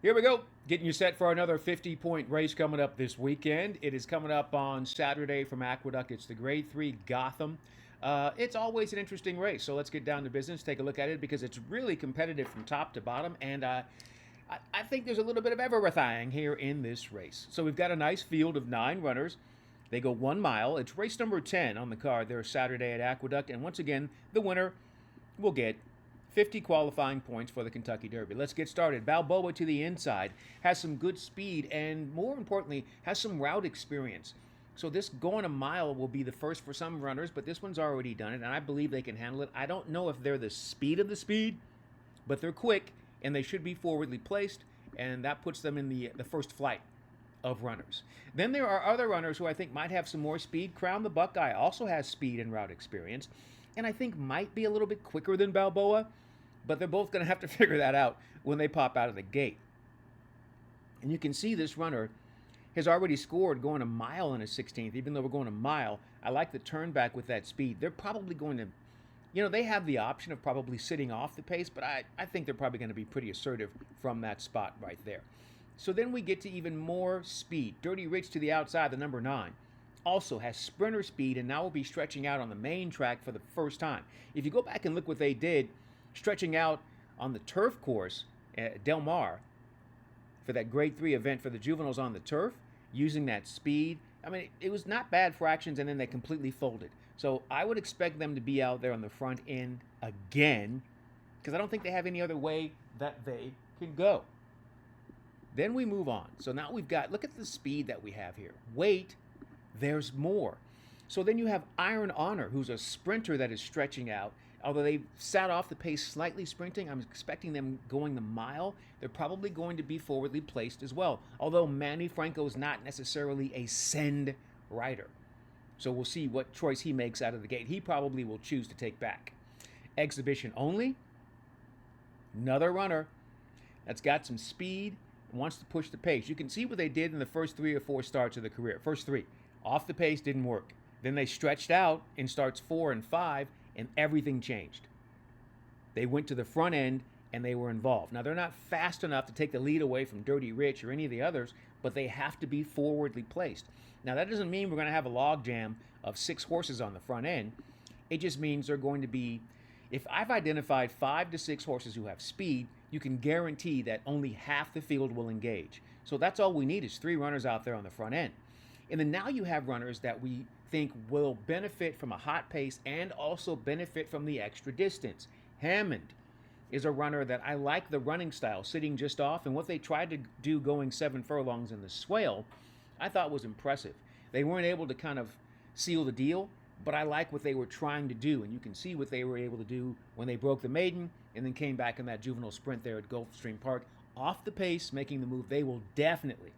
Here we go. Getting you set for another 50-point race coming up this weekend. It is coming up on Saturday from Aqueduct. It's the Grade 3 Gotham. It's always an interesting race, so let's get down to business, take a look at it, because it's really competitive from top to bottom, and I think there's a little bit of everything here in this race. So we've got a nice field of 9 runners. They go 1 mile. It's race number 10 on the card there Saturday at Aqueduct, and once again, the winner will get 50 qualifying points for the Kentucky Derby. Let's get started. Balboa to the inside has some good speed and, more importantly, has some route experience. So this going a mile will be the first for some runners, but this one's already done it, and I believe they can handle it. I don't know if they're the speed of the speed, but they're quick, and they should be forwardly placed, and that puts them in the first flight of runners. Then there are other runners who I think might have some more speed. Crown the Buckeye also has speed and route experience, and I think might be a little bit quicker than Balboa, but they're both going to have to figure that out when they pop out of the gate. And you can see this runner has already scored going a mile in a 16th, even though we're going a mile. I like the turn back with that speed. They're probably going to, they have the option of probably sitting off the pace, but I think they're probably going to be pretty assertive from that spot right there. So then we get to even more speed. Dirty Rich to the outside, the number 9, also has sprinter speed and now will be stretching out on the main track for the first time. If you go back and look what they did, stretching out on the turf course at Del Mar for that Grade 3 event for the juveniles on the turf, using that speed. I mean, it was not bad fractions, and then they completely folded. So I would expect them to be out there on the front end again, because I don't think they have any other way that they can go. Then we move on. So now we've got, look at the speed that we have here. Wait, there's more. So then you have Iron Honor, who's a sprinter that is stretching out. Although they've sat off the pace slightly sprinting, I'm expecting them going the mile. They're probably going to be forwardly placed as well. Although Manny Franco is not necessarily a send rider. So we'll see what choice he makes out of the gate. He probably will choose to take back. Exhibition Only, another runner that's got some speed and wants to push the pace. You can see what they did in the first 3 or 4 starts of the career. First 3, off the pace, didn't work. Then they stretched out in starts 4 and 5, and everything changed. They went to the front end and they were involved. Now, they're not fast enough to take the lead away from Dirty Rich or any of the others, but they have to be forwardly placed. Now, that doesn't mean we're going to have a log jam of 6 horses on the front end. It just means they're going to be, if I've identified 5 to 6 horses who have speed, you can guarantee that only half the field will engage. So that's all we need is 3 runners out there on the front end. And then now you have runners that we think will benefit from a hot pace and also benefit from the extra distance. Hammond is a runner that I like the running style, sitting just off, and what they tried to do going 7 furlongs in the swale, I thought was impressive. They weren't able to kind of seal the deal, but I like what they were trying to do, and you can see what they were able to do when they broke the maiden and then came back in that juvenile sprint there at Gulfstream Park. Off the pace, making the move. They will definitely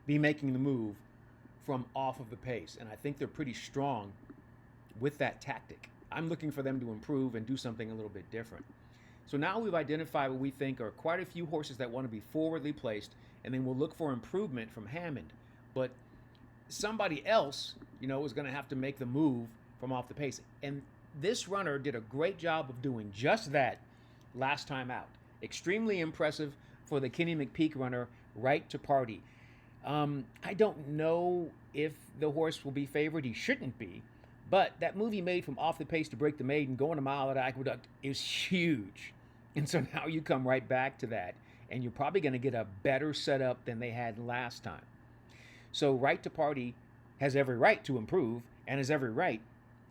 be making the move from off of the pace, and I think they're pretty strong with that tactic. I'm looking for them to improve and do something a little bit different. So now we've identified what we think are quite a few horses that want to be forwardly placed, and then we'll look for improvement from Hammond. But somebody else, is going to have to make the move from off the pace. And this runner did a great job of doing just that last time out. Extremely impressive for the Kenny McPeak runner, Right to Party. I don't know if the horse will be favored. He shouldn't be. But that move he made from off the pace to break the maiden, going a mile at Aqueduct, is huge. And so now you come right back to that, and you're probably going to get a better setup than they had last time. So Right to Party has every right to improve and has every right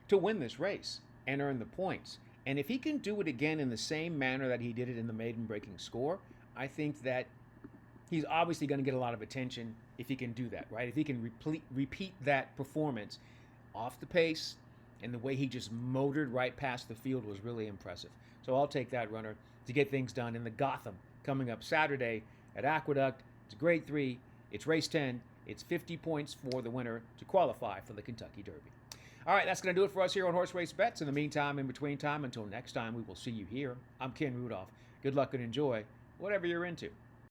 to win this race and earn the points. And if he can do it again in the same manner that he did it in the maiden breaking score, I think that he's obviously going to get a lot of attention if he can do that, right? If he can repeat that performance off the pace, and the way he just motored right past the field was really impressive. So I'll take that runner to get things done in the Gotham coming up Saturday at Aqueduct. It's Grade 3. It's race 10. It's 50 points for the winner to qualify for the Kentucky Derby. All right, that's going to do it for us here on Horse Race Bets. In the meantime, in between time, until next time, we will see you here. I'm Ken Rudulph. Good luck and enjoy whatever you're into.